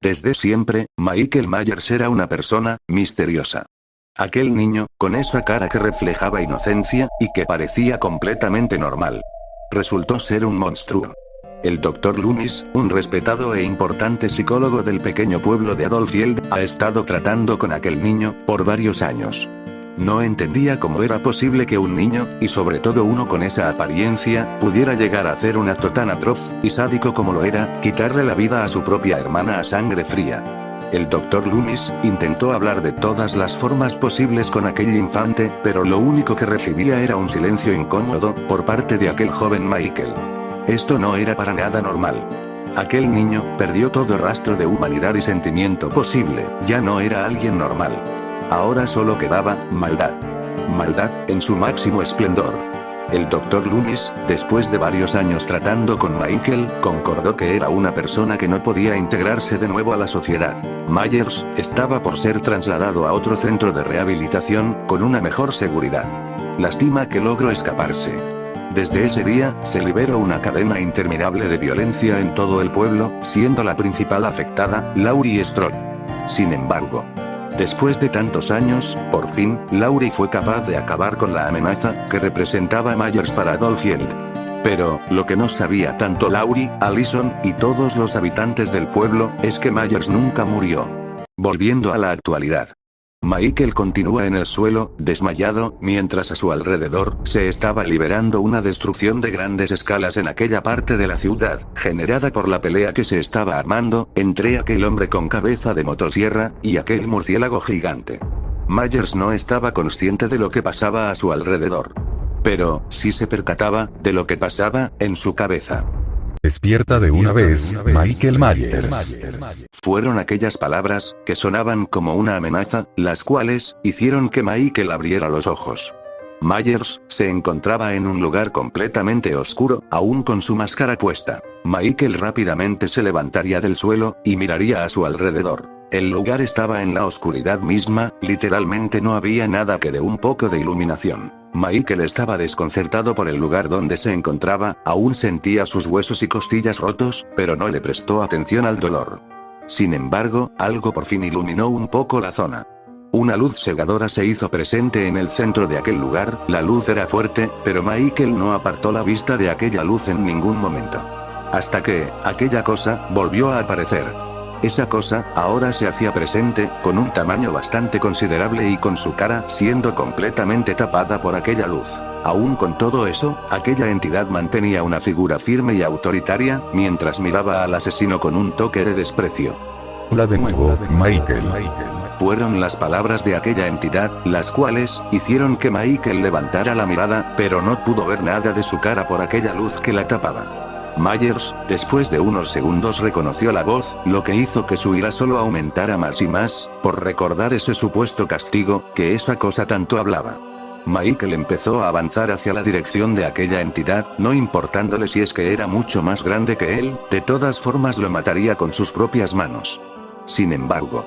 Desde siempre, Michael Myers era una persona misteriosa. Aquel niño, con esa cara que reflejaba inocencia, y que parecía completamente normal. Resultó ser un monstruo. El Dr. Loomis, un respetado e importante psicólogo del pequeño pueblo de Adolfield, ha estado tratando con aquel niño por varios años. No entendía cómo era posible que un niño, y sobre todo uno con esa apariencia, pudiera llegar a hacer un acto tan atroz y sádico como lo era, quitarle la vida a su propia hermana a sangre fría. El Dr. Loomis intentó hablar de todas las formas posibles con aquel infante, pero lo único que recibía era un silencio incómodo por parte de aquel joven Michael. Esto no era para nada normal. Aquel niño perdió todo rastro de humanidad y sentimiento posible, ya no era alguien normal. Ahora solo quedaba maldad. Maldad en su máximo esplendor. El Dr. Loomis, después de varios años tratando con Michael, concordó que era una persona que no podía integrarse de nuevo a la sociedad. Myers estaba por ser trasladado a otro centro de rehabilitación, con una mejor seguridad. Lástima que logró escaparse. Desde ese día, se liberó una cadena interminable de violencia en todo el pueblo, siendo la principal afectada, Laurie Strode. Sin embargo, después de tantos años, por fin, Laurie fue capaz de acabar con la amenaza que representaba Myers para Adolfield. Pero, lo que no sabía tanto Laurie, Allison, y todos los habitantes del pueblo, es que Myers nunca murió. Volviendo a la actualidad. Michael continúa en el suelo, desmayado, mientras a su alrededor, se estaba liberando una destrucción de grandes escalas en aquella parte de la ciudad, generada por la pelea que se estaba armando, entre aquel hombre con cabeza de motosierra, y aquel murciélago gigante. Myers no estaba consciente de lo que pasaba a su alrededor. Pero, sí se percataba, de lo que pasaba, en su cabeza. Despierta de una vez, Michael Myers. Fueron aquellas palabras, que sonaban como una amenaza, las cuales, hicieron que Michael abriera los ojos. Myers, se encontraba en un lugar completamente oscuro, aún con su máscara puesta. Michael rápidamente se levantaría del suelo, y miraría a su alrededor. El lugar estaba en la oscuridad misma, literalmente no había nada que dé un poco de iluminación. Michael estaba desconcertado por el lugar donde se encontraba, aún sentía sus huesos y costillas rotos, pero no le prestó atención al dolor. Sin embargo, algo por fin iluminó un poco la zona. Una luz cegadora se hizo presente en el centro de aquel lugar, la luz era fuerte, pero Michael no apartó la vista de aquella luz en ningún momento. Hasta que, aquella cosa, volvió a aparecer. Esa cosa, ahora se hacía presente, con un tamaño bastante considerable y con su cara siendo completamente tapada por aquella luz. Aún con todo eso, aquella entidad mantenía una figura firme y autoritaria, mientras miraba al asesino con un toque de desprecio. Hola de nuevo, Michael. Fueron las palabras de aquella entidad, las cuales, hicieron que Michael levantara la mirada, pero no pudo ver nada de su cara por aquella luz que la tapaba. Myers, después de unos segundos reconoció la voz, lo que hizo que su ira solo aumentara más y más, por recordar ese supuesto castigo, que esa cosa tanto hablaba. Michael empezó a avanzar hacia la dirección de aquella entidad, no importándole si es que era mucho más grande que él, de todas formas lo mataría con sus propias manos. Sin embargo,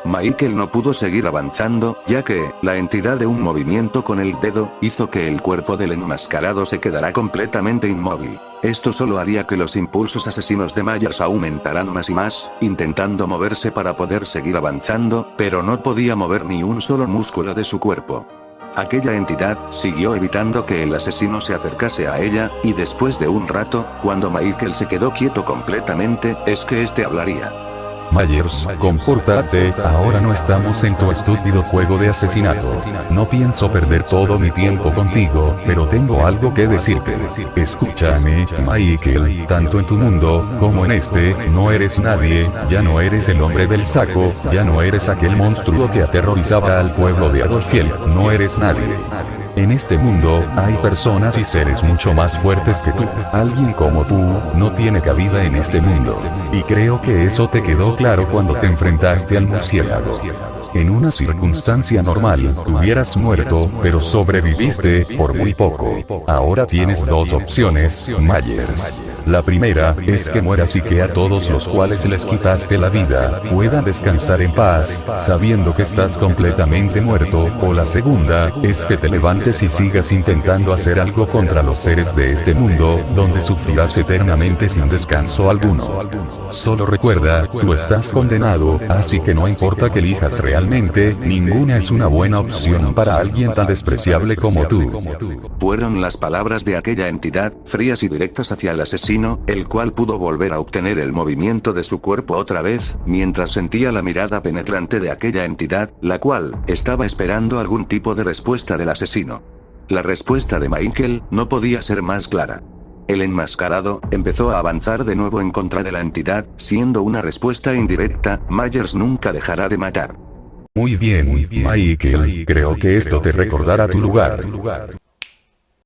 Michael no pudo seguir avanzando, ya que, la entidad de un movimiento con el dedo, hizo que el cuerpo del enmascarado se quedara completamente inmóvil. Esto solo haría que los impulsos asesinos de Myers aumentaran más y más, intentando moverse para poder seguir avanzando, pero no podía mover ni un solo músculo de su cuerpo. Aquella entidad siguió evitando que el asesino se acercase a ella, y después de un rato, cuando Michael se quedó quieto completamente, es que este hablaría. Myers, compórtate, ahora no estamos en tu estúpido juego de asesinato. No pienso perder todo mi tiempo contigo, pero tengo algo que decirte. Escúchame, Michael, tanto en tu mundo, como en este, no eres nadie, ya no eres el hombre del saco, ya no eres aquel monstruo que aterrorizaba al pueblo de Adolfield, no eres nadie. En este mundo, hay personas y seres mucho más fuertes que tú. Alguien como tú, no tiene cabida en este mundo. Y creo que eso te quedó claro cuando te enfrentaste al murciélago. En una circunstancia normal, hubieras muerto, pero sobreviviste, por muy poco. Ahora tienes dos opciones, Myers. La primera, es que mueras y que a todos los cuales les quitaste la vida, puedan descansar en paz, sabiendo que estás completamente muerto, o la segunda, es que te levantes y sigas intentando hacer algo contra los seres de este mundo, donde sufrirás eternamente sin descanso alguno. Solo recuerda, tú estás condenado, así que no importa que elijas realmente, ninguna es una buena opción para alguien tan despreciable como tú. Fueron las palabras de aquella entidad, frías y directas hacia el asesino, el cual pudo volver a obtener el movimiento de su cuerpo otra vez, mientras sentía la mirada penetrante de aquella entidad, la cual estaba esperando algún tipo de respuesta del asesino. La respuesta de Michael no podía ser más clara. El enmascarado empezó a avanzar de nuevo en contra de la entidad, siendo una respuesta indirecta: Myers nunca dejará de matar. Muy bien, Michael, creo que esto te recordará tu lugar.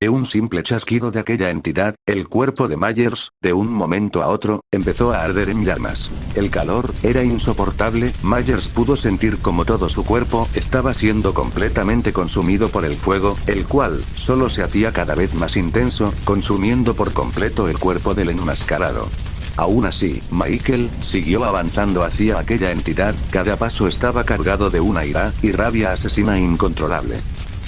De un simple chasquido de aquella entidad, el cuerpo de Myers, de un momento a otro, empezó a arder en llamas. El calor era insoportable. Myers pudo sentir como todo su cuerpo estaba siendo completamente consumido por el fuego, el cual solo se hacía cada vez más intenso, consumiendo por completo el cuerpo del enmascarado. Aún así, Michael siguió avanzando hacia aquella entidad. Cada paso estaba cargado de una ira y rabia asesina incontrolable.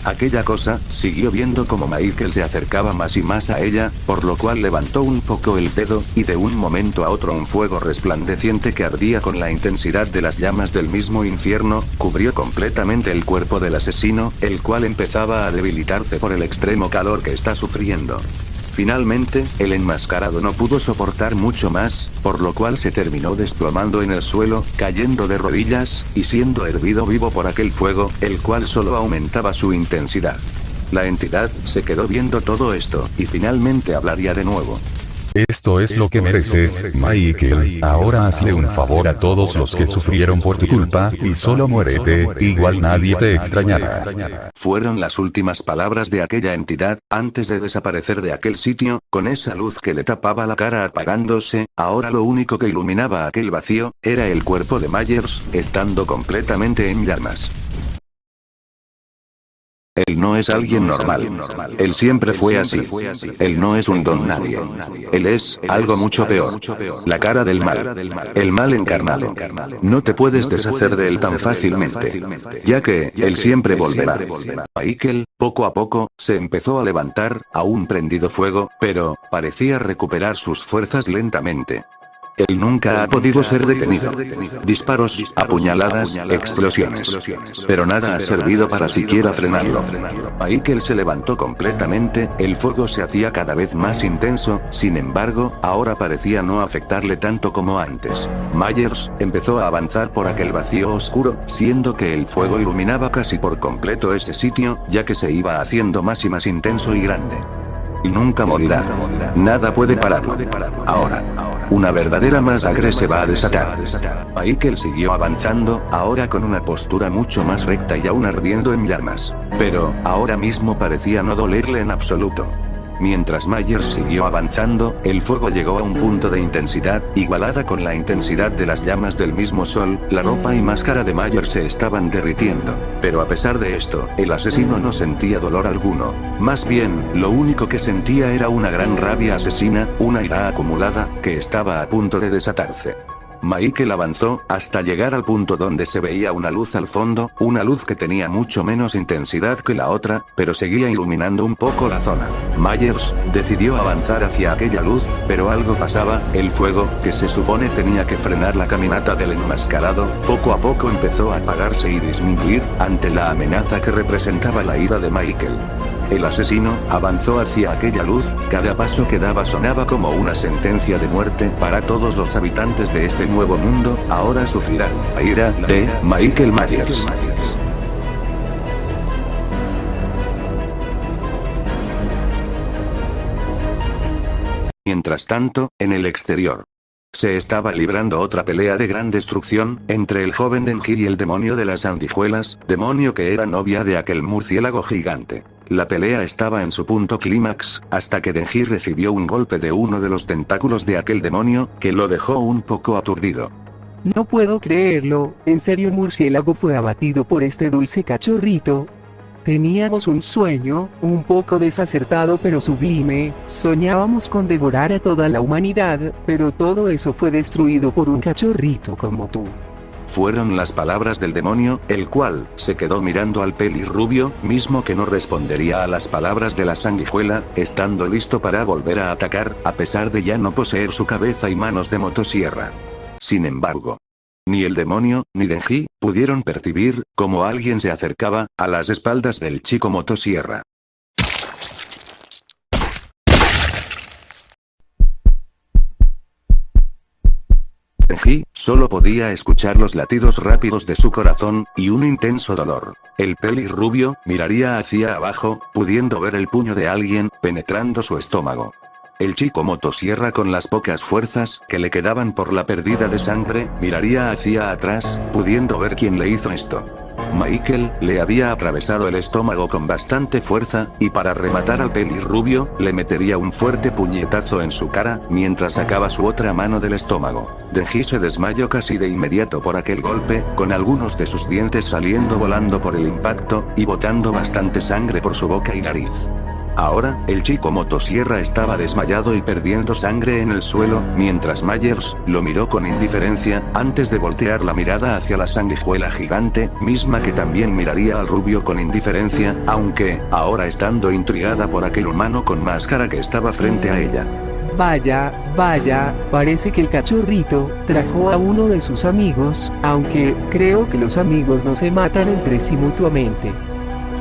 Aquella cosa siguió viendo como Michael se acercaba más y más a ella, por lo cual levantó un poco el dedo, y de un momento a otro un fuego resplandeciente que ardía con la intensidad de las llamas del mismo infierno, cubrió completamente el cuerpo del asesino, el cual empezaba a debilitarse por el extremo calor que está sufriendo. Finalmente, el enmascarado no pudo soportar mucho más, por lo cual se terminó desplomando en el suelo, cayendo de rodillas, y siendo hervido vivo por aquel fuego, el cual solo aumentaba su intensidad. La entidad se quedó viendo todo esto, y finalmente hablaría de nuevo. Esto es lo que mereces, Michael. Ahora hazle un favor a todos los que sufrieron por tu culpa, y solo muérete, igual nadie te extrañará. Fueron las últimas palabras de aquella entidad, antes de desaparecer de aquel sitio, con esa luz que le tapaba la cara apagándose. Ahora lo único que iluminaba aquel vacío, era el cuerpo de Myers, estando completamente en llamas. Él no es alguien normal. Él siempre fue así. Él no es un don nadie. Él es algo mucho peor. La cara del mal. El mal encarnado. No te puedes deshacer de él tan fácilmente, ya que él siempre volverá. Michael, poco a poco, se empezó a levantar, aún prendido fuego, pero parecía recuperar sus fuerzas lentamente. Él nunca ha podido ser detenido. Disparos, apuñaladas, explosiones. Pero nada ha servido para siquiera frenarlo. Michael se levantó completamente, el fuego se hacía cada vez más intenso, sin embargo, ahora parecía no afectarle tanto como antes. Myers empezó a avanzar por aquel vacío oscuro, siendo que el fuego iluminaba casi por completo ese sitio, ya que se iba haciendo más y más intenso y grande. Y nunca morirá. Nada puede pararlo. Ahora, una verdadera masacre se va a desatar. Michael siguió avanzando, ahora con una postura mucho más recta y aún ardiendo en llamas. Pero, ahora mismo parecía no dolerle en absoluto. Mientras Myers siguió avanzando, el fuego llegó a un punto de intensidad, igualada con la intensidad de las llamas del mismo sol. La ropa y máscara de Myers se estaban derritiendo. Pero a pesar de esto, el asesino no sentía dolor alguno. Más bien, lo único que sentía era una gran rabia asesina, una ira acumulada, que estaba a punto de desatarse. Michael avanzó, hasta llegar al punto donde se veía una luz al fondo, una luz que tenía mucho menos intensidad que la otra, pero seguía iluminando un poco la zona. Myers decidió avanzar hacia aquella luz, pero algo pasaba. El fuego, que se supone tenía que frenar la caminata del enmascarado, poco a poco empezó a apagarse y disminuir, ante la amenaza que representaba la ira de Michael. El asesino avanzó hacia aquella luz, cada paso que daba sonaba como una sentencia de muerte para todos los habitantes de este nuevo mundo. Ahora sufrirán la ira de Michael Myers. Mientras tanto, en el exterior, se estaba librando otra pelea de gran destrucción, entre el joven Denji y el demonio de las sanguijuelas, demonio que era novia de aquel murciélago gigante. La pelea estaba en su punto clímax, hasta que Denji recibió un golpe de uno de los tentáculos de aquel demonio, que lo dejó un poco aturdido. No puedo creerlo, ¿en serio el murciélago fue abatido por este dulce cachorrito? Teníamos un sueño, un poco desacertado pero sublime, soñábamos con devorar a toda la humanidad, pero todo eso fue destruido por un cachorrito como tú. Fueron las palabras del demonio, el cual se quedó mirando al pelirrubio, mismo que no respondería a las palabras de la sanguijuela, estando listo para volver a atacar, a pesar de ya no poseer su cabeza y manos de motosierra. Sin embargo, ni el demonio, ni Denji, pudieron percibir cómo alguien se acercaba a las espaldas del chico motosierra. Denji solo podía escuchar los latidos rápidos de su corazón y un intenso dolor. El pelirrubio miraría hacia abajo, pudiendo ver el puño de alguien penetrando su estómago. El chico motosierra, con las pocas fuerzas que le quedaban por la pérdida de sangre, miraría hacia atrás, pudiendo ver quién le hizo esto. Michael le había atravesado el estómago con bastante fuerza, y para rematar al pelirrubio, le metería un fuerte puñetazo en su cara, mientras sacaba su otra mano del estómago. Denji se desmayó casi de inmediato por aquel golpe, con algunos de sus dientes saliendo volando por el impacto, y botando bastante sangre por su boca y nariz. Ahora, el chico motosierra estaba desmayado y perdiendo sangre en el suelo, mientras Myers lo miró con indiferencia, antes de voltear la mirada hacia la sanguijuela gigante, misma que también miraría al rubio con indiferencia, aunque, ahora estando intrigada por aquel humano con máscara que estaba frente a ella. Vaya, parece que el cachorrito trajo a uno de sus amigos, aunque creo que los amigos no se matan entre sí mutuamente.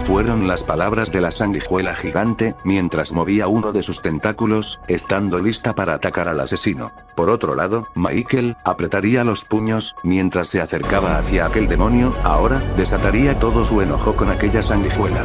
Fueron las palabras de la sanguijuela gigante, mientras movía uno de sus tentáculos, estando lista para atacar al asesino. Por otro lado, Michael apretaría los puños, mientras se acercaba hacia aquel demonio, ahora desataría todo su enojo con aquella sanguijuela.